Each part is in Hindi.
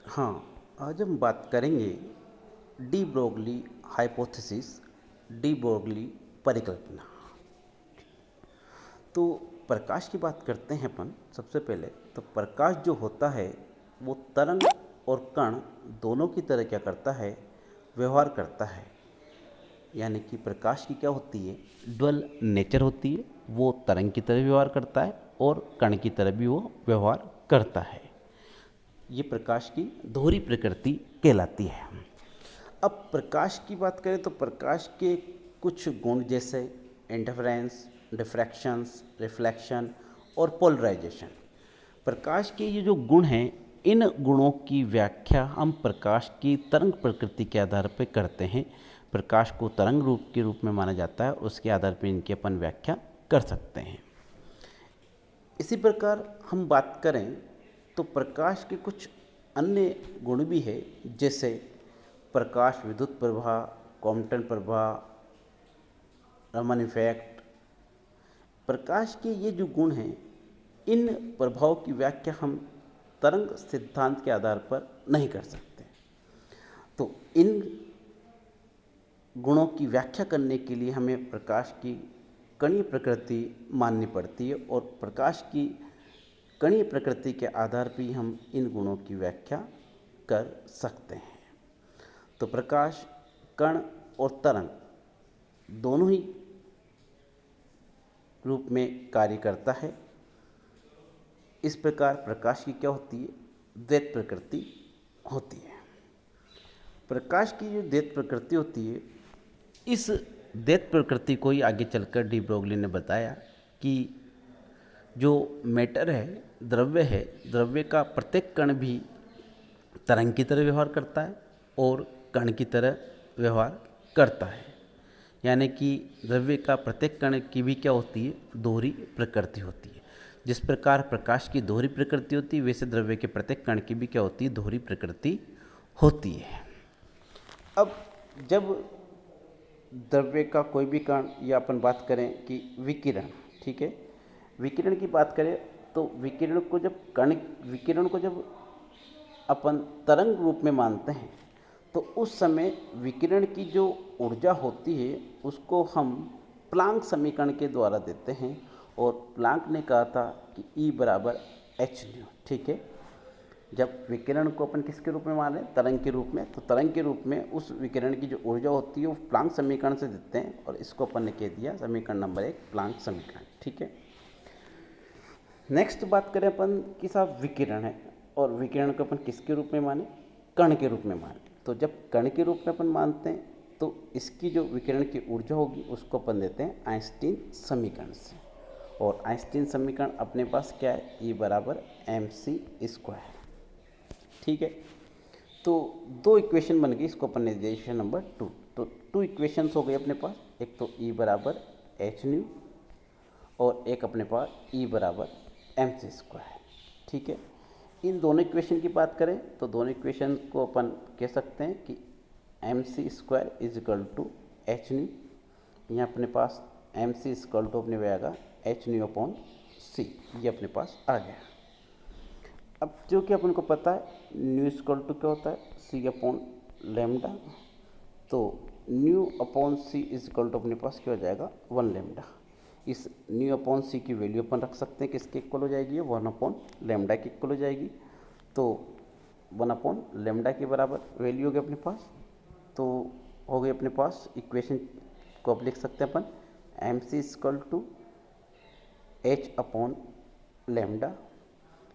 हाँ, आज हम बात करेंगे de Broglie hypothesis, de Broglie परिकल्पना। तो प्रकाश की बात करते हैं अपन सबसे पहले। तो प्रकाश जो होता है वो तरंग और कण दोनों की तरह क्या करता है, व्यवहार करता है। यानी कि प्रकाश की क्या होती है, ड्युअल नेचर होती है। वो तरंग की तरह व्यवहार करता है और कण की तरह भी वो व्यवहार करता है। ये प्रकाश की दोहरी प्रकृति कहलाती है। अब प्रकाश की बात करें तो प्रकाश के कुछ गुण जैसे इंटरफेरेंस, डिफ्रैक्शंस, रिफ्लेक्शन और पोलराइजेशन। प्रकाश के ये जो गुण हैं, इन गुणों की व्याख्या हम प्रकाश की तरंग प्रकृति के आधार पर करते हैं। प्रकाश को तरंग रूप के रूप में माना जाता है, उसके आधार पर इनकी अपन व्याख्या कर सकते हैं। इसी प्रकार हम बात करें तो प्रकाश के कुछ अन्य गुण भी है, जैसे प्रकाश विद्युत प्रवाह, कॉम्पटन प्रवाह, रमन इफेक्ट। प्रकाश के ये जो गुण हैं, इन प्रभाव की व्याख्या हम तरंग सिद्धांत के आधार पर नहीं कर सकते। तो इन गुणों की व्याख्या करने के लिए हमें प्रकाश की कणीय प्रकृति माननी पड़ती है, और प्रकाश की कणीय प्रकृति के आधार पर ही हम इन गुणों की व्याख्या कर सकते हैं। तो प्रकाश कण और तरंग दोनों ही रूप में कार्य करता है। इस प्रकार प्रकाश की क्या होती है, द्वैत प्रकृति होती है। प्रकाश की जो द्वैत प्रकृति होती है, इस द्वैत प्रकृति को ही आगे चलकर डी ब्रोगली ने बताया कि जो मैटर है, द्रव्य है, द्रव्य का प्रत्येक कण भी तरंग की तरह व्यवहार करता है और कण की तरह व्यवहार करता है। यानी कि द्रव्य का प्रत्येक कण की भी क्या होती है, दोहरी प्रकृति होती है। जिस प्रकार प्रकाश की दोहरी प्रकृति होती है, वैसे द्रव्य के प्रत्येक कण की भी क्या होती है, दोहरी प्रकृति होती है। अब जब द्रव्य का कोई भी कण, या अपन बात करें कि विकिरण, ठीक है, विकिरण की बात करें तो विकिरण को जब अपन तरंग रूप में मानते हैं, तो उस समय विकिरण की जो ऊर्जा होती है उसको हम प्लांक समीकरण के द्वारा देते हैं। और प्लांक ने कहा था कि E बराबर एच न्यू, ठीक है। जब विकिरण को अपन किसके रूप में मान रहे हैं, तरंग के रूप में, तो तरंग के रूप में उस विकिरण की जो ऊर्जा होती है वो प्लांक समीकरण से देते हैं, और इसको अपन ने कह दिया समीकरण नंबर 1 प्लांक समीकरण, ठीक है। नेक्स्ट बात करें अपन कि साहब विकिरण है, और विकिरण को अपन किसके रूप में माने, कण के रूप में माने। तो जब कण के रूप में अपन मानते हैं तो इसकी जो विकिरण की ऊर्जा होगी उसको अपन देते हैं आइंस्टीन समीकरण से। और आइंस्टीन समीकरण अपने पास क्या है, E बराबर mc², ठीक है। तो दो इक्वेशन बन गई, इसको अपन ने दिया इक्वेशन नंबर 2। तो 2 इक्वेशंस हो गए अपने पास, एक तो E बराबर एच न्यू और एक अपने पास E बराबर mc², ठीक है। इन दोनों इक्वेशन की बात करें तो दोनों इक्वेशन को अपन कह सकते हैं कि mc² is equal to H new. यहाँ अपने पास mc इक्वल टू अपने में आएगा एच न्यू अपॉन सी, ये अपने पास आ गया। अब जो कि अपन को पता है न्यू इक्वल टू क्या होता है, सी अपॉन लेमडा। तो nu upon C equal to अपने पास क्या हो जाएगा, 1 लेमडा। इस न्यू अपॉन सी की वैल्यू अपन रख सकते हैं किसके इक्वल हो जाएगी, 1 अपॉन लेमडा के इक्वल हो जाएगी। तो 1 अपॉन लेमडा के बराबर वैल्यू हो गई अपने पास। तो हो गई अपने पास इक्वेशन को अब लिख सकते हैं अपन M C equal to H upon lambda.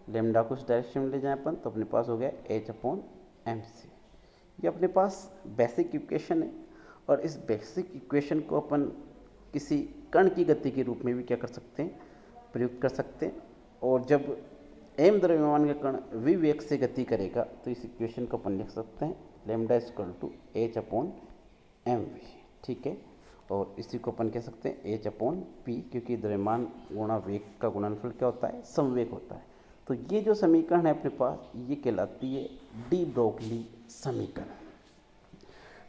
Lambda को उस डायरेक्शन में ले जाएं अपन तो अपने पास हो गया एच अपॉन एम सी। ये अपने पास बेसिक इक्वेशन है, और इस बेसिक इक्वेशन को अपन किसी कण की गति के रूप में भी क्या कर सकते हैं, प्रयुक्त कर सकते हैं। और जब एम द्रव्यमान का कण v वेग से गति करेगा तो इस इक्वेशन को अपन लिख सकते हैं lambda equal to H upon M V, ठीक है। और इसी को अपन कह सकते हैं एच अपॉन पी, क्योंकि द्रव्यमान गुणा वेग का गुणनफल क्या होता है, समवेग होता है। तो ये जो समीकरण है अपने पास, ये कहलाती है डी ब्रोगली समीकरण।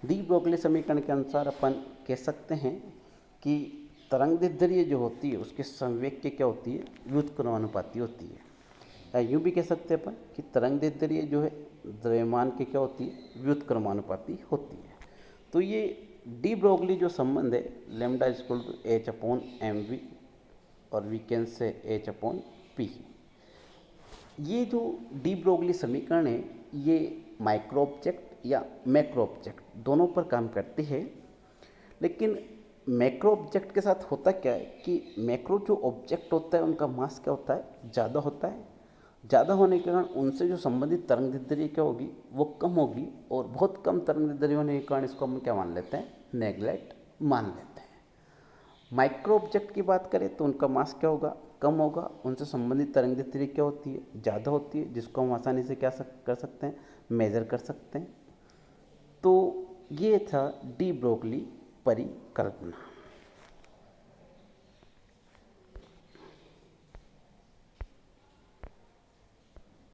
डी ब्रोगली समीकरण के अनुसार अपन कह सकते हैं कि तरंगदैर्ध्य जो होती है उसके संवेग की क्या होती है, व्युत्क्रमानुपाती होती है। या यूँ भी कह सकते हैं अपन कि तरंगदैर्ध्य जो है द्रव्यमान की क्या होती है, व्युत्क्रमानुपाती होती है। तो ये डी ब्रोगली जो संबंध है, lambda equal to H upon M V, और we can say H upon P, ये जो डी ब्रोगली समीकरण है ये माइक्रो ऑब्जेक्ट या मैक्रो ऑब्जेक्ट दोनों पर काम करती है। लेकिन मैक्रो ऑब्जेक्ट के साथ होता क्या है कि मैक्रो जो ऑब्जेक्ट होता है उनका मास क्या होता है, ज़्यादा होता है। ज़्यादा होने के कारण उनसे जो संबंधित तरंगदैर्ध्य क्या होगी, वो कम होगी, और बहुत कम तरंगदैर्ध्य होने के कारण इसको हम क्या मान लेते हैं, नेग्लेक्ट मान लेते हैं। माइक्रो ऑब्जेक्ट की बात करें तो उनका मास क्या होगा, कम होगा, उनसे संबंधित तरंगदैर्ध्य क्या होती है, ज़्यादा होती है, जिसको हम आसानी से क्या कर सकते हैं, मेज़र कर सकते हैं। तो ये था डी ब्रोगली परिकल्पना।